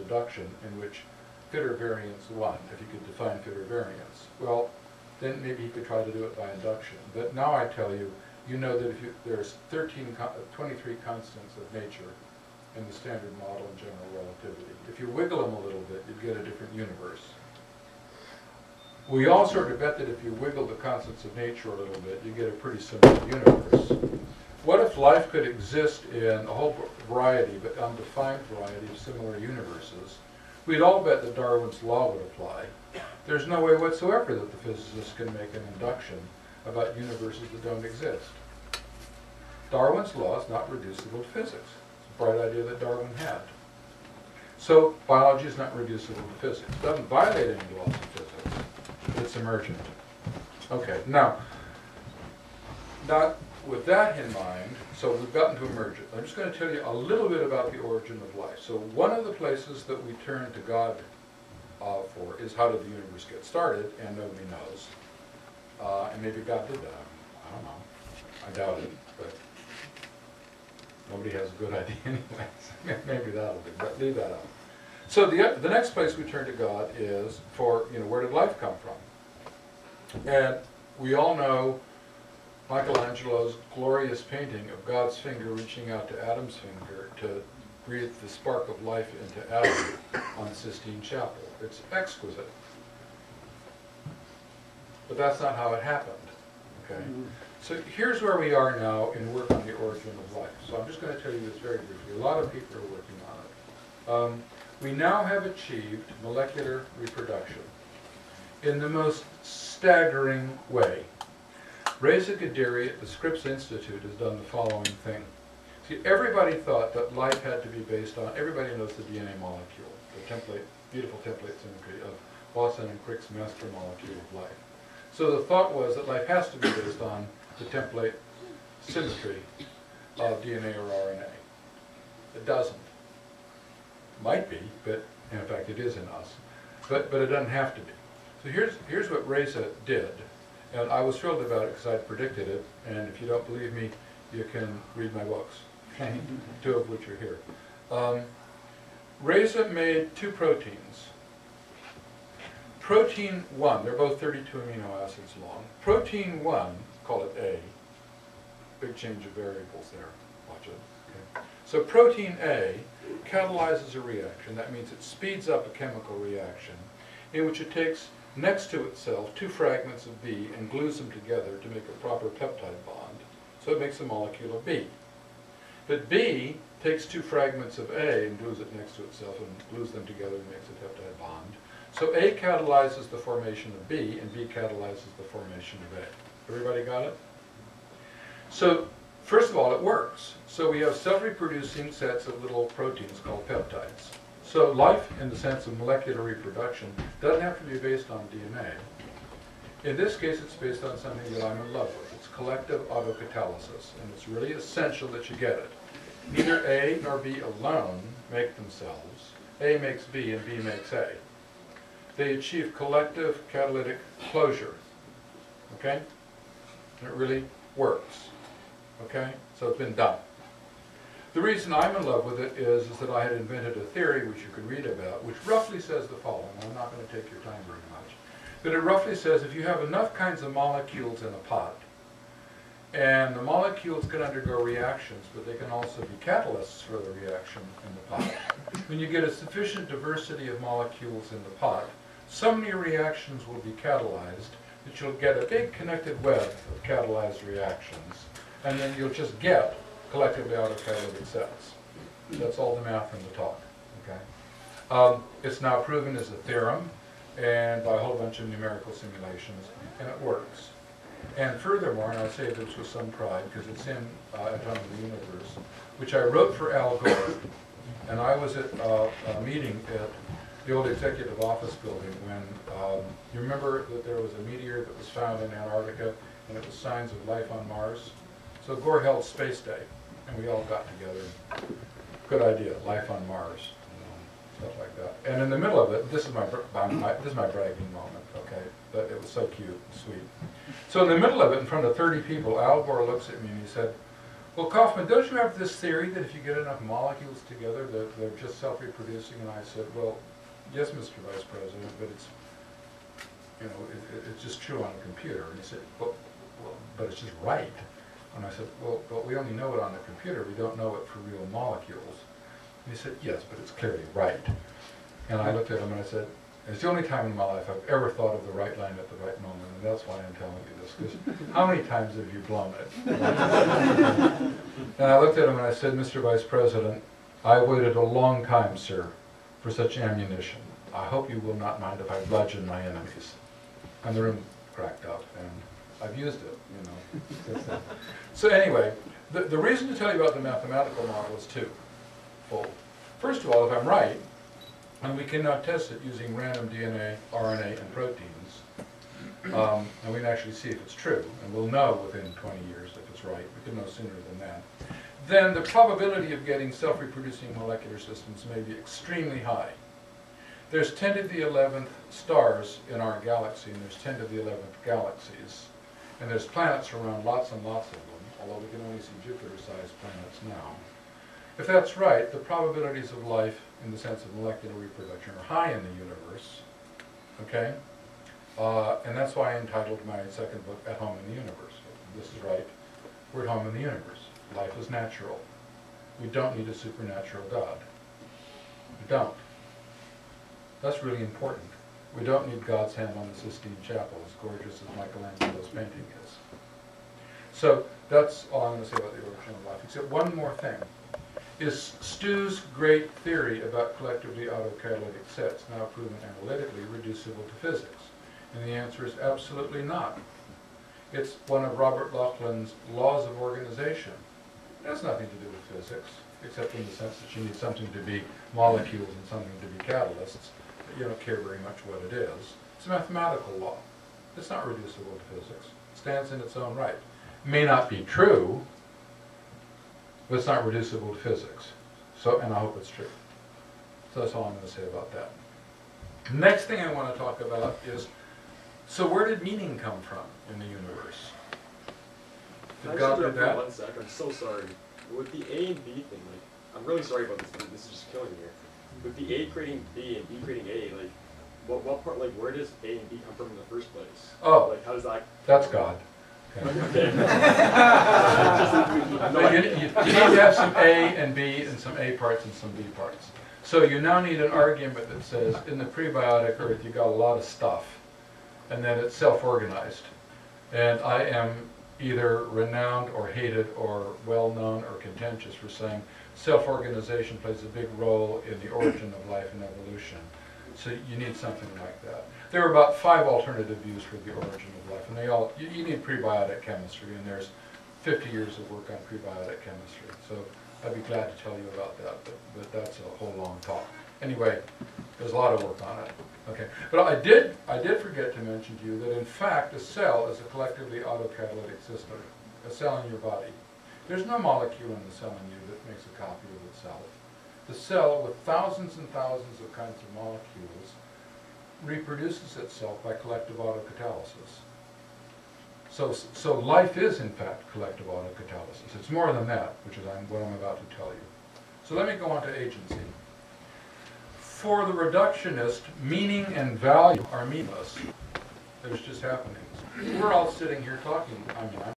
reproduction in which fit or variance won, if you could define fit or variance. Well, then maybe he could try to do it by induction. But now I tell you, you know that if there's 23 constants of nature in the standard model in general relativity. If you wiggle them a little bit, you'd get a different universe. We all sort of bet that if you wiggle the constants of nature a little bit, you get a pretty similar universe. What if life could exist in a whole variety, but undefined variety of similar universes? We'd all bet that Darwin's law would apply. There's no way whatsoever that the physicists can make an induction about universes that don't exist. Darwin's law is not reducible to physics. It's a bright idea that Darwin had. So biology is not reducible to physics. It doesn't violate any laws of physics. It's emergent. Okay, now with that in mind, so we've gotten to emergent. I'm just going to tell you a little bit about the origin of life. So one of the places that we turn to God for is how did the universe get started, and nobody knows. And maybe God did that. I don't know. I doubt it, but nobody has a good idea anyway. Maybe that'll do, but leave that out. So the next place we turn to God is for, where did life come from? And we all know Michelangelo's glorious painting of God's finger reaching out to Adam's finger to breathe the spark of life into Adam on the Sistine Chapel. It's exquisite. But that's not how it happened. Okay? So here's where we are now in work on the origin of life. So I'm just going to tell you this very briefly. A lot of people are working on it. We now have achieved molecular reproduction in the most staggering way. Reza Ghadiri at the Scripps Institute has done the following thing. See, everybody thought that life had to be based on, everybody knows the DNA molecule, the template, beautiful template symmetry of Wasson and Crick's master molecule of life. So the thought was that life has to be based on the template symmetry of DNA or RNA. It doesn't. Might be, but in fact it is in us. But it doesn't have to be. So here's what Reza did. And I was thrilled about it because I'd predicted it. And if you don't believe me, you can read my books, two of which are here. Reza made two proteins. Protein 1, they're both 32 amino acids long. Protein 1, call it A. Big change of variables there. Watch it. Okay. So protein A catalyzes a reaction. That means it speeds up a chemical reaction in which it takes next to itself two fragments of B and glues them together to make a proper peptide bond. So it makes a molecule of B. But B takes two fragments of A and glues it next to itself and glues them together and makes a peptide bond. So A catalyzes the formation of B and B catalyzes the formation of A. Everybody got it? So first of all, it works. So we have self-reproducing sets of little proteins called peptides. So life, in the sense of molecular reproduction, doesn't have to be based on DNA. In this case, it's based on something that I'm in love with. It's collective autocatalysis, and it's really essential that you get it. Neither A nor B alone make themselves. A makes B, and B makes A. They achieve collective catalytic closure. Okay? And it really works. Okay? So it's been done. The reason I'm in love with it is that I had invented a theory, which you can read about, which roughly says the following. I'm not going to take your time very much. But it roughly says if you have enough kinds of molecules in a pot, and the molecules can undergo reactions, but they can also be catalysts for the reaction in the pot. When you get a sufficient diversity of molecules in the pot, so many reactions will be catalyzed that you'll get a big connected web of catalyzed reactions, and then you'll just get collectively autocatalytic sets. That's all the math in the talk. Okay? It's now proven as a theorem, and by a whole bunch of numerical simulations, and it works. And furthermore, and I say this with some pride because it's in Atomic Universe, which I wrote for Al Gore, and I was at a meeting at the old executive office building when, you remember that there was a meteor that was found in Antarctica, and it was signs of life on Mars? So Gore held Space Day, and we all got together. Good idea, life on Mars, stuff like that. And in the middle of it, this is my bragging moment, okay? But it was so cute and sweet. So in the middle of it, in front of 30 people, Al Gore looks at me and he said, well, Kauffman, don't you have this theory that if you get enough molecules together that they're just self-reproducing? And I said, well, yes, Mr. Vice President, but it's, you know, it's just true on a computer. And he said, well, but it's just right. And I said, well, but we only know it on the computer. We don't know it for real molecules. And he said, yes, but it's clearly right. And I looked at him and I said, it's the only time in my life I've ever thought of the right line at the right moment, and that's why I'm telling you this, because how many times have you blown it? And I looked at him and I said, Mr. Vice President, I waited a long time, sir, for such ammunition. I hope you will not mind if I bludgeon my enemies. And the room cracked up, and I've used it, you know. So anyway, the reason to tell you about the mathematical model is twofold. First of all, if I'm right, and we can now test it using random DNA, RNA, and proteins, and we can actually see if it's true, and we'll know within 20 years if it's right. We can know sooner than that. Then the probability of getting self-reproducing molecular systems may be extremely high. There's 10 to the 11th stars in our galaxy, and there's 10 to the 11th galaxies. And there's planets around, lots and lots of them, although we can only see Jupiter-sized planets now. If that's right, the probabilities of life in the sense of molecular reproduction are high in the universe, okay? And that's why I entitled my second book, At Home in the Universe. This is right. We're at home in the universe. Life is natural. We don't need a supernatural God. We don't. That's really important. We don't need God's hand on the Sistine Chapel, as gorgeous as Michelangelo's painting is. So that's all I'm going to say about the origin of life, except one more thing. Is Stu's great theory about collectively autocatalytic sets now proven analytically reducible to physics? And the answer is absolutely not. It's one of Robert Laughlin's laws of organization. It has nothing to do with physics, except in the sense that you need something to be molecules and something to be catalysts, but you don't care very much what it is. It's a mathematical law. It's not reducible to physics. It stands in its own right. It may not be true, but it's not reducible to physics. So, and I hope it's true. So that's all I'm going to say about that. Next thing I want to talk about is, so where did meaning come from in the universe? Did God do that? 1 sec, I'm so sorry. With the A and B thing, like, I'm really sorry about this, but this is just killing me here. With the A creating B and B creating A, like, what part, like, where does A and B come from in the first place? Oh, like, how does that? That's God. Okay. You need to have some A and B and some A parts and some B parts. So you now need an argument that says in the prebiotic earth you got a lot of stuff, and then it's self-organized. And I am either renowned or hated or well-known or contentious for saying self-organization plays a big role in the origin of life and evolution. So you need something like that. There are about 5 alternative views for the origin of life, and they all, you need prebiotic chemistry, and there's 50 years of work on prebiotic chemistry. So I'd be glad to tell you about that, but that's a whole long talk. Anyway, there's a lot of work on it. Okay, but I did forget to mention to you that in fact a cell is a collectively autocatalytic system, a cell in your body. There's no molecule in the cell in you that makes a copy of itself. The cell, with thousands and thousands of kinds of molecules, reproduces itself by collective autocatalysis. So life is in fact collective autocatalysis. It's more than that, which is what I'm about to tell you. So let me go on to agency. For the reductionist, meaning and value are meaningless. There's just happenings. We're all sitting here talking. I mean, I'm